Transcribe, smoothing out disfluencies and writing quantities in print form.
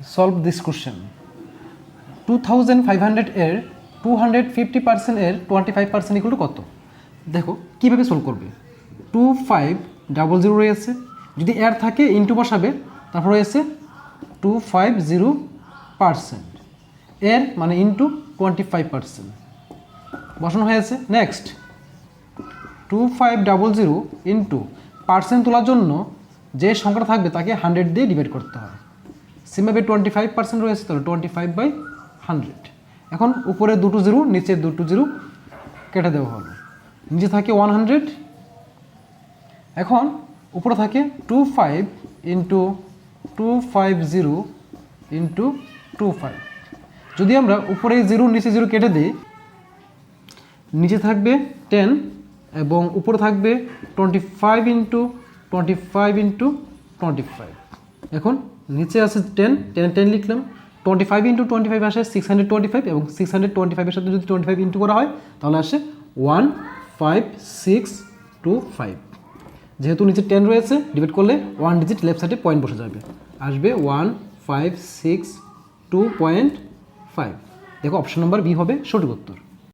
Solve this question. 2500 এর 250% এর 25% equal to কত? দেখো কীভাবে সলভ করবে। 2500 রয়েছে, যদি এর থাকে ইন্টু বসাবে, তারপর রয়েছে 250% এর মানে ইন্টু 25% বসানো হয়েছে। নেক্সট 2500 ইন্টু পার্সেন্ট তোলার জন্য যে সংখ্যাটা থাকবে তাকে 100 দিয়ে ডিভাইড করতে হয়। সেমভাবে 25% রয়েছে, তাহলে 25/100। এখন উপরে দুটো জিরো, নিচে দুটো জিরো কেটে দেওয়া হলো। নিচে থাকে 100, এখন উপরে থাকে 25 ইন্টু 250 ইন্টু 25। যদি আমরা উপরে জিরো নিচে জিরো কেটে দিই, নিচে থাকবে 10 এবং উপরে থাকবে 25 ইন্টু 25 ইন্টু 25। এখন নিচে আছে 10, 10 লিখলাম। 25 ইন্টু 25 আসে 625, এবং 625-এর সাথে যদি 25 ইন্টু করা হয় তাহলে আসে 15625। যেহেতু নিচে 10 রয়েছে, ডিভাইড করলে 1 ডিজিট লেফট সাইডে পয়েন্ট বসে যাবে, আসবে 1562.5। দেখো অপশন নাম্বার বি হবে সঠিক উত্তর।